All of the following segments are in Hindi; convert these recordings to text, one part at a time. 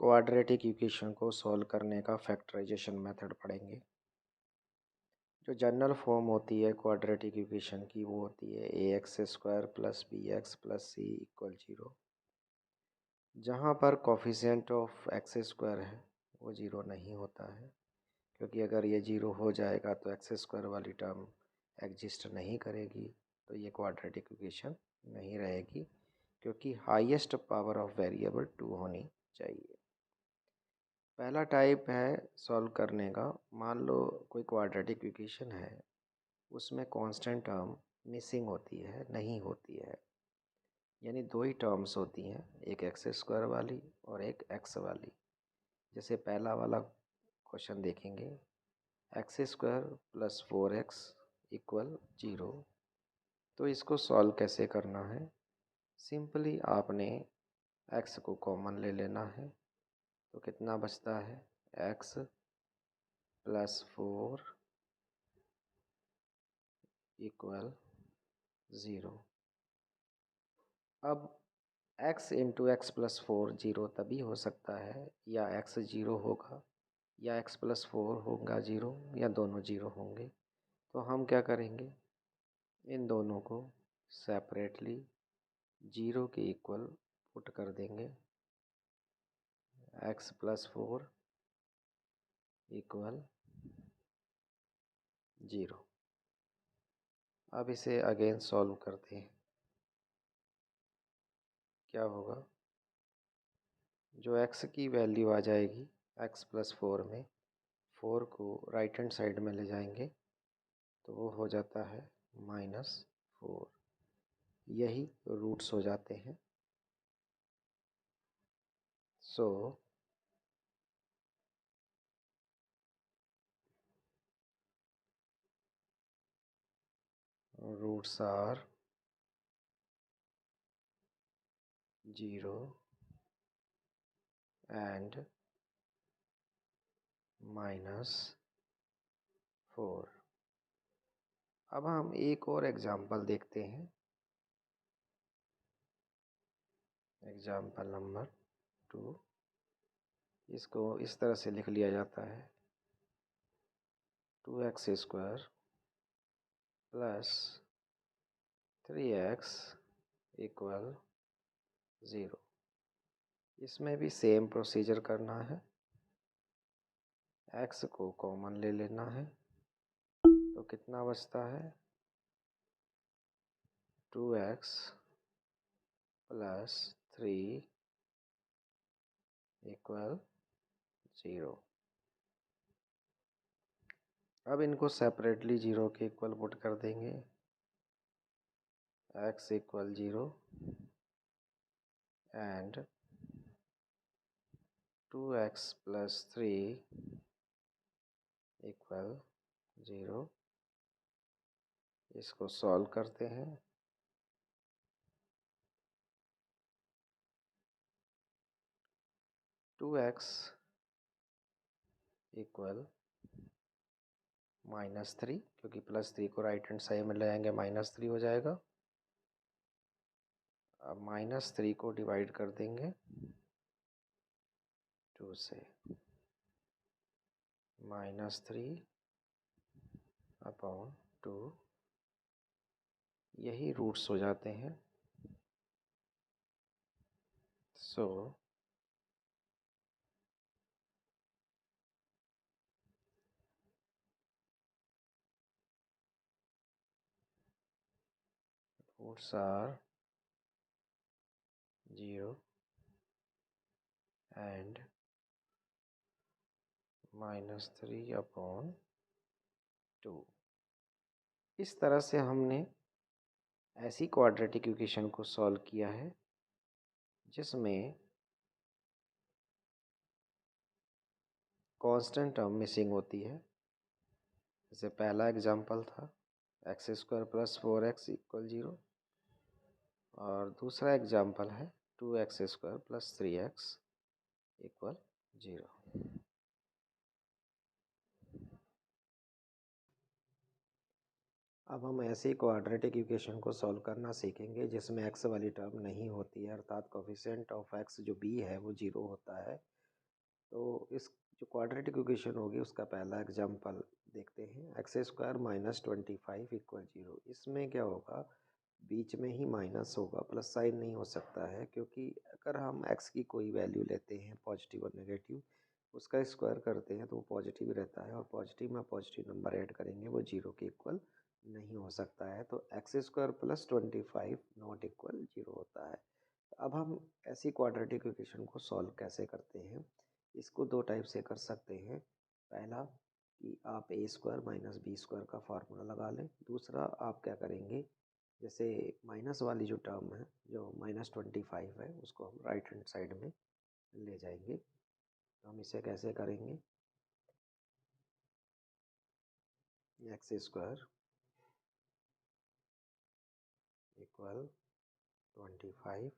क्वाड्रेटिक इक्वेशन को सॉल्व करने का फैक्टराइजेशन मेथड पढ़ेंगे। जो जनरल फॉर्म होती है क्वाड्रेटिक इक्वेशन की वो होती है ax² + bx + c = 0, जहाँ पर कोफिशिएंट ऑफ x² है वो 0 नहीं होता है, क्योंकि अगर ये 0 हो जाएगा तो x² वाली टर्म एग्जिस्ट नहीं करेगी, तो ये क्वाड्रेटिक इक्वेशन नहीं रहेगी, क्योंकि हाईएस्ट पावर ऑफ वेरिएबल 2 होनी चाहिए। पहला टाइप है सॉल्व करने का। मान लो कोई क्वाड्रेटिक इक्वेशन है, उसमें कांस्टेंट टर्म मिसिंग होती है, नहीं होती है, यानी दो ही टर्म्स होती हैं, एक x² वाली और एक x वाली। जैसे पहला वाला क्वेश्चन देखेंगे, x² + 4x = 0। तो इसको सॉल्व कैसे करना है? सिंपली आपने x को कॉमन ले लेना है, तो कितना बचता है? x + 4 = 0। अब x × x + 4 0 तभी हो सकता है या x 0 होगा या x + 4 होगा 0 या दोनों 0 होंगे। तो हम क्या करेंगे, इन दोनों को सेपरेटली 0 के इक्वल पुट कर देंगे। x + 4 = 0। अब इसे अगेन सॉल्व करते हैं। क्या होगा? जो x की वैल्यू आ जाएगी x + 4 में, 4 को राइट हैंड साइड में ले जाएंगे तो वो हो जाता है -4। यही रूट्स हो जाते हैं। So roots are 0 and -4। अब हम एक और एग्जांपल देखते हैं। Example number 2। इसको इस तरह से लिख लिया जाता है, 2x² + 3x = 0। इसमें भी सेम प्रोसीजर करना है। x को कॉमन ले लेना है, तो कितना बचता है? 2x + 3 = 0। अब इनको सेपरेटली 0 के इक्वल पुट कर देंगे। x = 0 and 2x + 3 = 0। इसको सॉल्व करते हैं। 2x = -3, क्योंकि +3 को राइट हैंड साइड में ले आएंगे -3 हो जाएगा। अब -3 को डिवाइड कर देंगे 2 से, -3/2। यही रूट्स हो जाते हैं। So roots are 0 and -3/2। इस तरह से हमने ऐसी क्वाड्रेटिक इक्वेशन को सॉल्व किया है जिसमें कांस्टेंट टर्म मिसिंग होती है। जैसे पहला एग्जांपल था x² + 4x = 0, और दूसरा एग्जांपल है 2x² + 3x = 0। अब हम ऐसे क्वाड्रेटिक इक्वेशन को सॉल्व करना सीखेंगे जिसमें x वाली टर्म नहीं होती है, अर्थात कोफिशिएंट ऑफ x जो b है वो 0 होता है। तो इस जो क्वाड्रेटिक इक्वेशन होगी उसका पहला एग्जाम्पल देखते हैं। X square minus 25 equal 0। इसमें क्या होगा, बीच में ही माइनस होगा, प्लस साइन नहीं हो सकता है, क्योंकि अगर हम एक्स की कोई वैल्यू लेते हैं पॉजिटिव और नेगेटिव, उसका स्क्वायर करते हैं तो वो पॉजिटिव रहता है, और पॉजिटिव में पॉजिटिव नंबर ऐड करेंगे वो 0 के इक्वल नहीं हो सकता है। तो x square plus 25 not equal 0 होता है। अब हम ऐसी क्वाड्रेटिक इक्वेशन को सॉल्व कैसे करते हैं, इसको दो टाइप से कर सकते हैं। पहला कि आप ए स्क्वायर माइनस बी स्क्वायर का फार्मूला लगा लें। दूसरा आप क्या करेंगे, जैसे माइनस वाली जो टर्म है, जो -25 है, उसको हम राइट हैंड साइड में ले जाएंगे। तो हम इसे कैसे करेंगे, एक्स स्क्वायर इक्वल 25,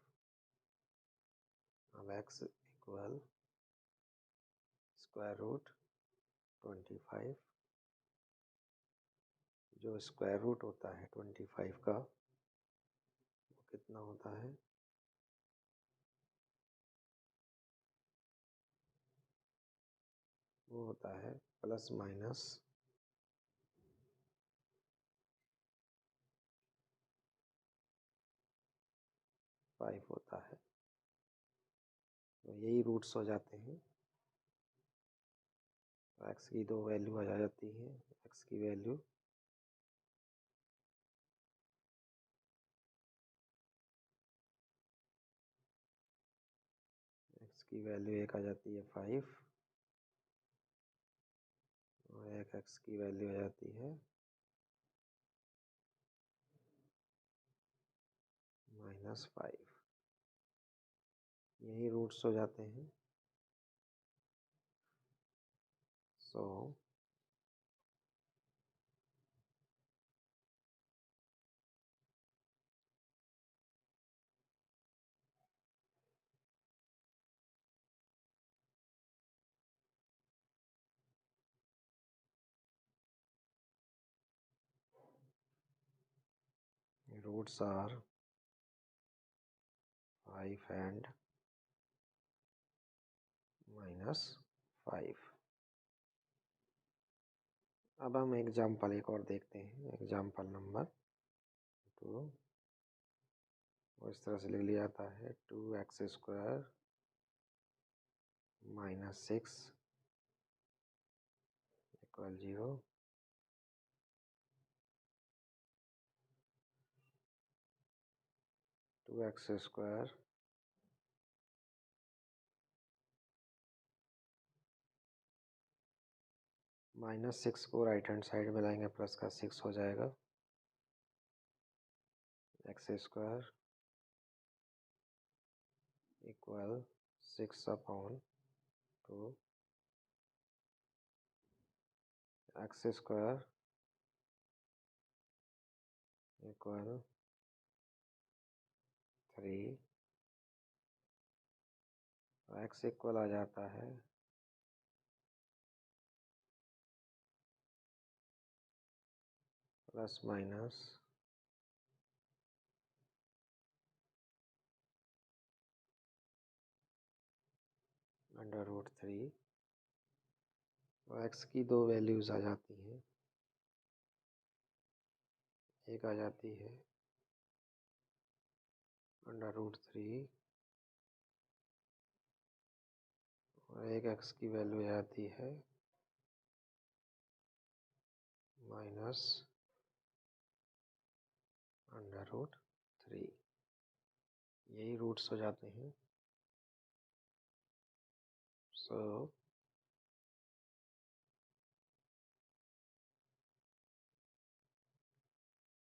अब एक्स इक्वल स्क्वायर रूट 25, जो स्क्वायर रूट होता है 25 का वो कितना होता है, वो होता है प्लस माइनस 5 होता है। तो यही रूट्स हो जाते हैं। तो एक्स की दो वैल्यू आ जाती है। एक्स की वैल्यू एक आ जाती है 5, और एक एक्स की वैल्यू आ जाती है -5। यही रूट्स हो जाते हैं। So roots are 5 and -5। अब हम एग्जाम्पल एक और देखते हैं, एग्जाम्पल नंबर 2। वो इस तरह से लिख लिया जाता है, 2x square -6 equal 0। 2x square -6 को राइट हैंड साइड में लाएंगे, प्लस का 6 हो जाएगा। X square equal 6/2 x square equal 3। X equal आ जाता है प्लस माइनस √3। और एक्स की दो वैल्यूज़ आ जाती हैं, एक आ जाती है √3, और एक एक्स की वैल्यू आ जाती है -√3। यही रूट्स हो जाते हैं। So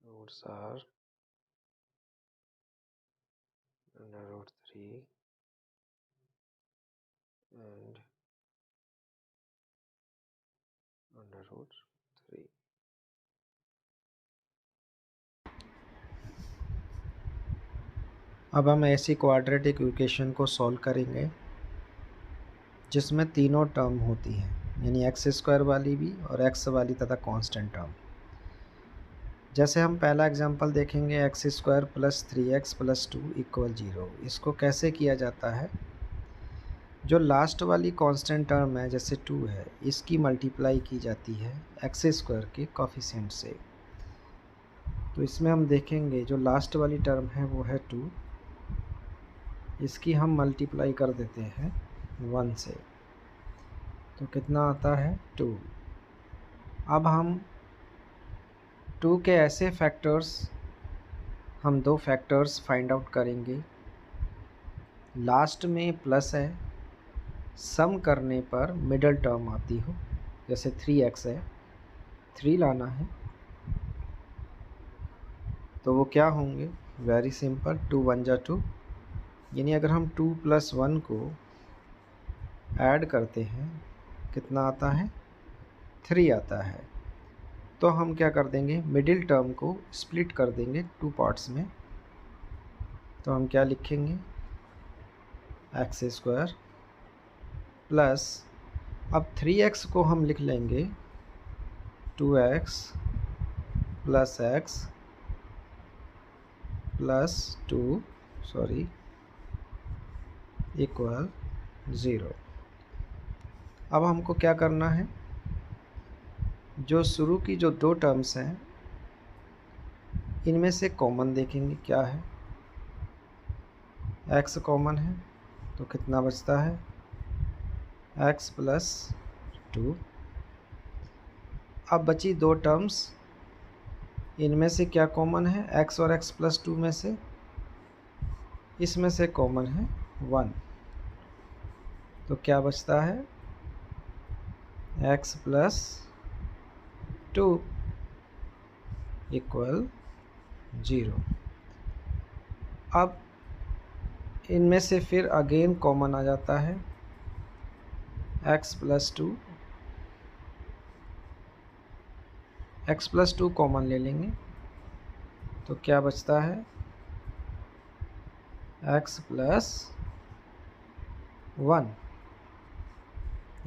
roots are √3 and √3। अब हम ऐसी क्वाड्रेटिक इक्वेशन को सॉल्व करेंगे जिसमें तीनों टर्म होती हैं, यानी एक्स स्क्वायर वाली भी और एक्स वाली तथा कांस्टेंट टर्म। जैसे हम पहला एग्जांपल देखेंगे, x square plus 3x plus 2 equal 0। इसको कैसे किया जाता है, जो लास्ट वाली कांस्टेंट टर्म है जैसे 2 है, इसकी मल्टीप्लाई की जाती है एक्स स्क्वायर के कोफिशिएंट से। तो इसमें हम देखेंगे जो लास्ट वाली टर्म है वो है 2, इसकी हम मल्टीप्लाई कर देते हैं 1 से, तो कितना आता है 2। अब हम 2 के ऐसे फैक्टर्स, हम दो फैक्टर्स फाइंड आउट करेंगे। लास्ट में प्लस है, सम करने पर मिडल टर्म आती हो, जैसे 3x है, 3 लाना है, तो वो क्या होंगे, वेरी सिंपल, 2 1 जा 2, यानी अगर हम 2 + 1 को ऐड करते हैं कितना आता है, 3 आता है। तो हम क्या कर देंगे, मिडिल टर्म को स्प्लिट कर देंगे 2 पार्ट्स में। तो हम क्या लिखेंगे, एक्स स्क्वायर प्लस, अब 3x को हम लिख लेंगे 2x plus x plus 2 equal 0। अब हमको क्या करना है, जो शुरू की जो दो टर्म्स हैं इनमें से कॉमन देखेंगे क्या है, x कॉमन है तो कितना बचता है, x प्लस 2। अब बची दो टर्म्स, इनमें से क्या कॉमन है, x और x प्लस 2 में से, इसमें से कॉमन है 1, तो क्या बचता है, x प्लस 2 इक्वल 0। अब इनमें से फिर अगेन कॉमन आ जाता है, x प्लस 2 कॉमन ले लेंगे तो क्या बचता है, x प्लस 1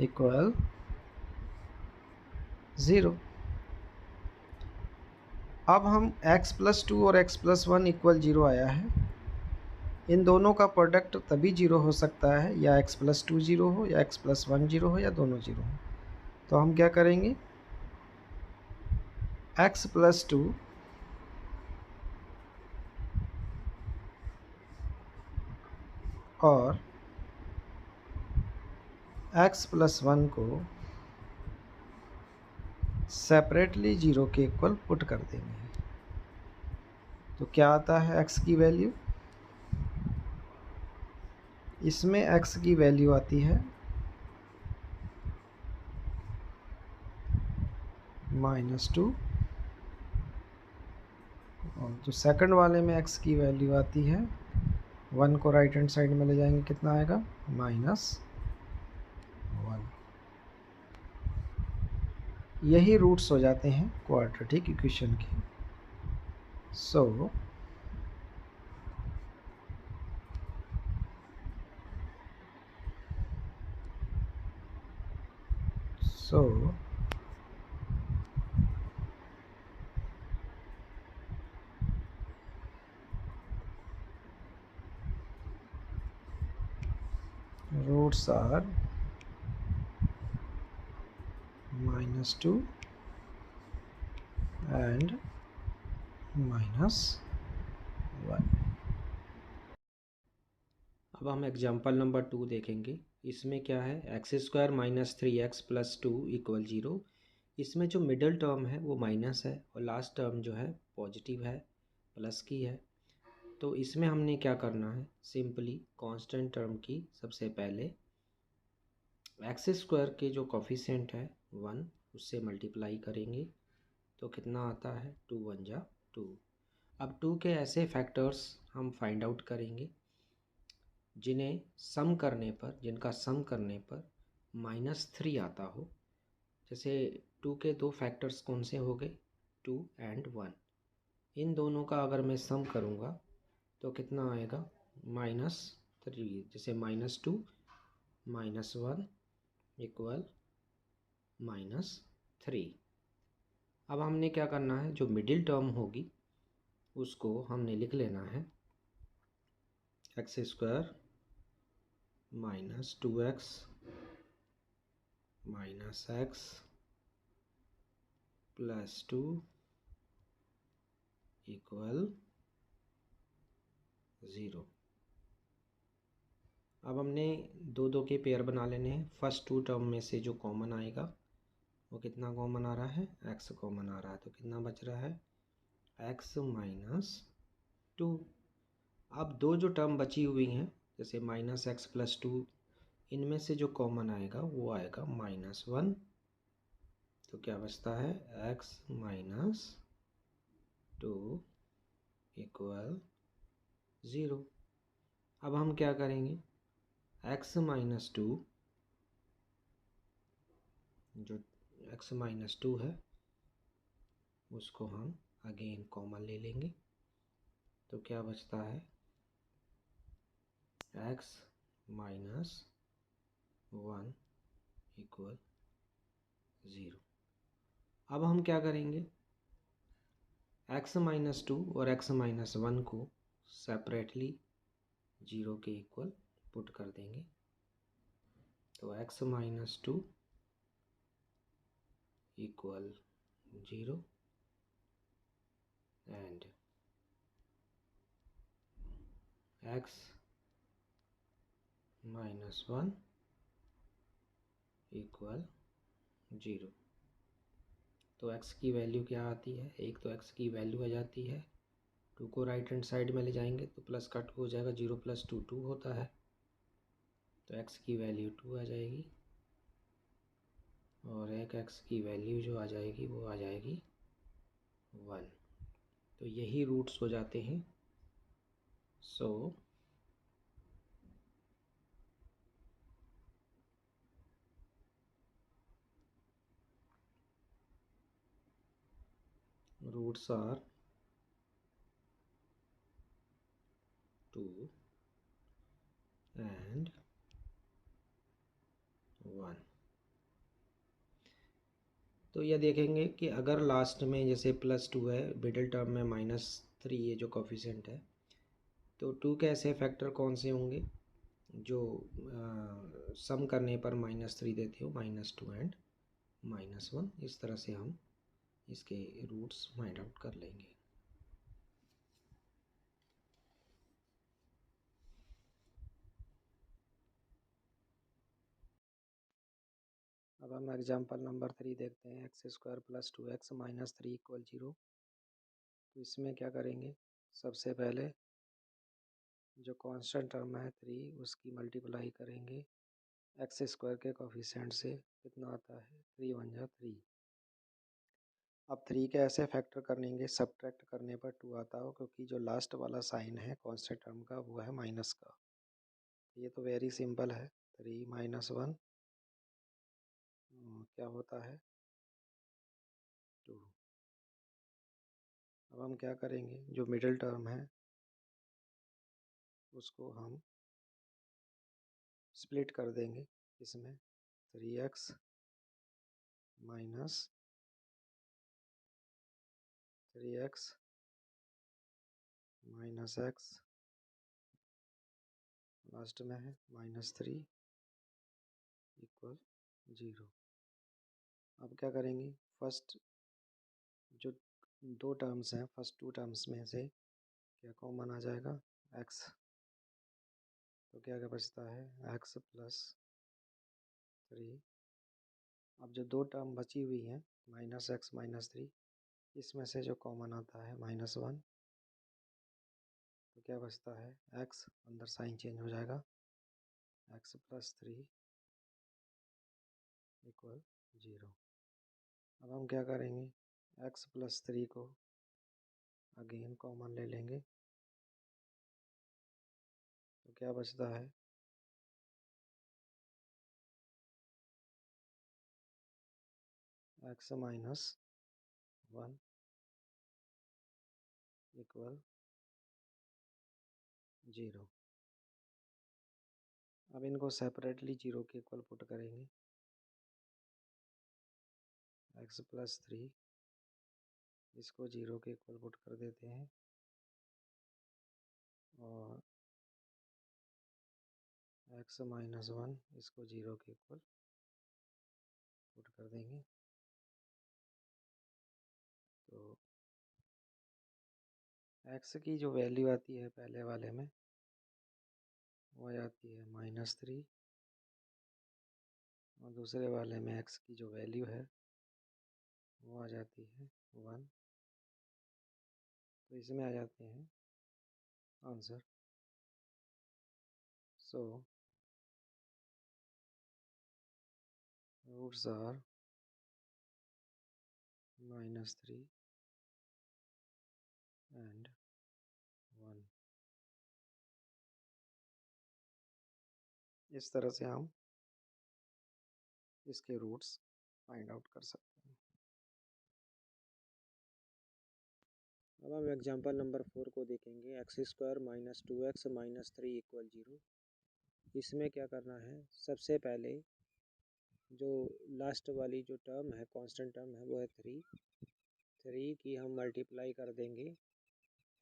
इक्वल 0। अब हम x प्लस 2 और x प्लस 1 इक्वल 0 आया है, इन दोनों का प्रोडक्ट तभी 0 हो सकता है, या x प्लस 2 0 हो, या x प्लस 1 0 हो, या दोनों 0 हो। तो हम क्या करेंगे, x प्लस 2 और x प्लस 1 को सेपरेटली 0 के इक्वल पुट कर देंगे। तो क्या आता है x की वैल्यू, इसमें x की वैल्यू आती है -2, और जो सेकंड वाले में x की वैल्यू आती है 1 को राइट हैंड साइड में ले जाएंगे कितना आएगा, -1। यही रूट्स हो जाते हैं क्वाड्रेटिक इक्वेशन के। सो roots are -2 and -1। अब हम एग्जाम्पल नंबर 2 देखेंगे। इसमें क्या है, x² - 3x + 2 = 0। इसमें जो मिडल टर्म है वो माइनस है और लास्ट टर्म जो है पॉजिटिव है, प्लस की है। तो इसमें हमने क्या करना है, सिंपली कांस्टेंट टर्म की सबसे पहले x² के जो कोफिशिएंट है 1 उससे मल्टीप्लाई करेंगे तो कितना आता है, 2 1 जा 2। अब 2 के ऐसे फैक्टर्स हम फाइंड आउट करेंगे जिन्हें सम करने पर, जिनका सम करने पर -3 आता हो। जैसे 2 के दो फैक्टर्स कौन से हो गए, 2 और 1, इन दोनों का अगर मैं सम करूँगा तो कितना आएगा, -3। जैसे -2 -1 इक्वल -3। अब हमने क्या करना है, जो मिडिल टर्म होगी उसको हमने लिख लेना है x² minus 2x minus x plus 2 equal 0। अब हमने दो दो के पेयर बना लेने हैं। फर्स्ट टू टर्म में से जो कॉमन आएगा वो कितना कॉमन आ रहा है, x कॉमन आ रहा है, तो कितना बच रहा है, x माइनस 2। अब दो जो टर्म बची हुई हैं जैसे माइनस एक्स प्लस 2, इनमें से जो कॉमन आएगा वो आएगा माइनस 1। तो क्या बचता है, x माइनस 2 इक्वल 0। अब हम क्या करेंगे, x माइनस 2, जो x माइनस 2 है उसको हम अगेन कॉमन ले लेंगे। तो क्या बचता है, x माइनस 1 इक्वल 0। अब हम क्या करेंगे, x माइनस 2 और x माइनस 1 को सेपरेटली 0 के इक्वल पुट कर देंगे। तो x minus 2 equal 0 and x minus 1 equal 0। तो x की वैल्यू क्या आती है, एक तो x की वैल्यू आ जाती है, 2 को राइट हैंड साइड में ले जाएंगे तो प्लस का 2 हो जाएगा, 0 प्लस 2 2 होता है, तो x की वैल्यू 2 आ जाएगी और एक x की वैल्यू जो आ जाएगी वो आ जाएगी 1। तो यही रूट्स हो जाते हैं। So roots are 2 and 1। तो यह देखेंगे कि अगर लास्ट में जैसे प्लस 2 है, मिडिल टर्म में माइनस 3 ये जो कोफिशिएंट है, तो 2 के ऐसे फैक्टर कौन से होंगे जो सम करने पर माइनस 3 देते हो, माइनस 2 एंड माइनस 1। इस तरह से हम इसके रूट्स फाइंड आउट कर लेंगे। अब हम एग्जाम्पल नंबर 3 देखते हैं, x square plus 2x minus 3 equal 0। तो इसमें क्या करेंगे, सबसे पहले जो कांस्टेंट टर्म है 3 उसकी मल्टीप्लाई करेंगे एक्स स्क्वायर के कोफिशिएंट से, कितना आता है 3 वन जा 3। अब 3 के ऐसे फैक्टर करेंगे सब्ट्रैक्ट करने पर 2 आता हो, क्योंकि जो लास्ट वाला साइन है कांस्टेंट टर्म का वो है माइनस का। ये तो वेरी सिंपल है, 3 माइनस 1 क्या होता है 2। अब हम क्या करेंगे, जो मिडिल टर्म है उसको हम स्प्लिट कर देंगे इसमें, 3x minus 3x minus x last में है माइनस 3 इक्वल 0। अब क्या करेंगे, फर्स्ट जो दो टर्म्स हैं, फर्स्ट टू टर्म्स में से क्या कॉमन आ जाएगा, x। तो क्या क्या बचता है, x प्लस 3। अब जो दो टर्म बची हुई हैं माइनस एक्स माइनस 3, इसमें से जो कॉमन आता है माइनस 1, तो क्या बचता है, x अंदर साइन चेंज हो जाएगा, x प्लस 3 इक्वल 0। अब हम क्या करेंगे, x प्लस 3 को अगेन कॉमन ले लेंगे, तो क्या बचता है, x माइनस 1 इक्वल 0। अब इनको सेपरेटली 0 के इक्वल पुट करेंगे, x प्लस 3 इसको 0 के इक्वल पुट कर देते हैं और x माइनस 1 इसको 0 के इक्वल पुट कर देंगे। तो x की जो वैल्यू आती है पहले वाले में वो आ जाती है -3 और दूसरे वाले में x की जो वैल्यू है वो आ जाती है 1। तो इसमें आ जाते हैं answer. So roots are -3 and 1। इस तरह से हम इसके रूट्स फाइंड आउट कर सकते हैं। अब हम एग्जांपल नंबर 4 को देखेंगे। x² minus 2x minus 3 equal 0। इसमें क्या करना है, सबसे पहले जो लास्ट वाली जो टर्म है कांस्टेंट टर्म है वो है 3 की हम मल्टीप्लाई कर देंगे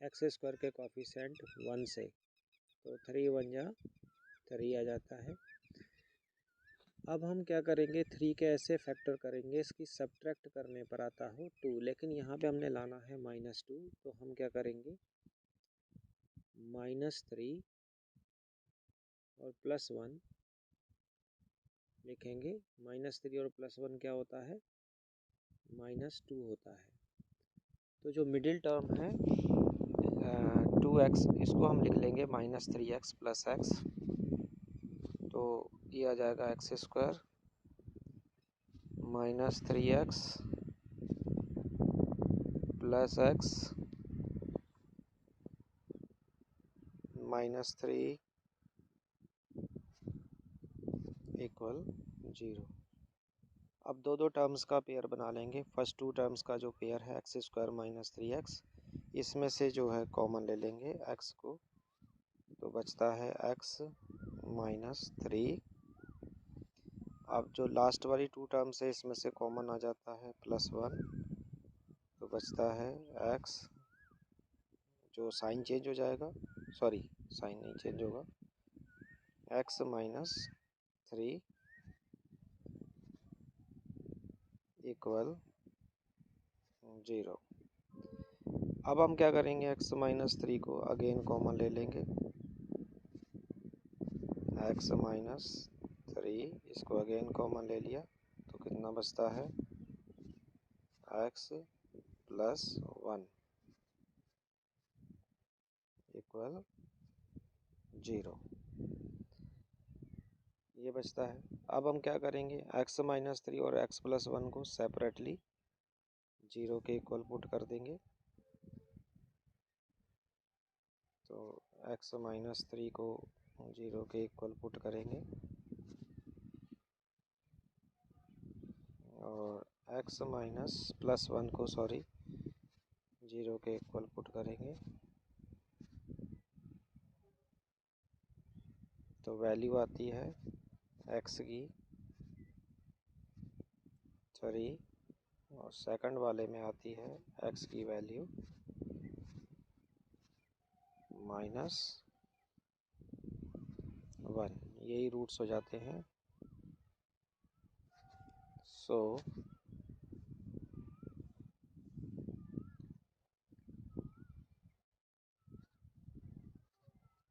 x² के कोफिशिएंट 1 से। तो 3 1 जा 3 आ जाता है। अब हम क्या करेंगे, 3 के ऐसे फैक्टर करेंगे इसकी सब्ट्रैक्ट करने पर आता हो 2, लेकिन यहाँ पे हमने लाना है -2। तो हम क्या करेंगे, -3 और +1 लिखेंगे। -3 और +1 क्या होता है, -2 होता है। तो जो मिडिल टर्म है 2x, इसको हम लिख लेंगे -3x + x। तो ये आ जाएगा x² -3x + x -3 इक्वल 0। अब दो टर्म्स का पेयर बना लेंगे। फर्स्ट 2 टर्म्स का जो पेयर है x² - 3x, इसमें से जो है कॉमन ले लेंगे x को। तो बचता है x - 3। अब जो लास्ट वाली 2 टर्म्स है इसमें से कॉमन आ जाता है +1। तो बचता है x, जो साइन चेंज हो जाएगा, सॉरी साइन नहीं चेंज होगा, x - 3 इक्वल 0। अब हम क्या करेंगे, x - 3 को अगेन कॉमन ले लेंगे। x - 3 इसको अगेन कॉमन ले लिया तो कितना बचता है, x + 1 इक्वल 0। ये बचता है। अब हम क्या करेंगे, x - 3 और x + 1 को सेपरेटली 0 के इक्वल पुट कर देंगे। तो x - 3 को 0 के इक्वल पुट करेंगे और x +1 को 0 के इक्वल पुट करेंगे। तो वैल्यू आती है x की 3 और सेकंड वाले में आती है x की वैल्यू -1। यही रूट्स हो जाते हैं। So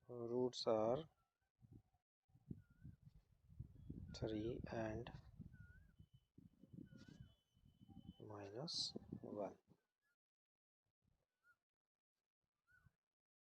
roots are 3 and -1।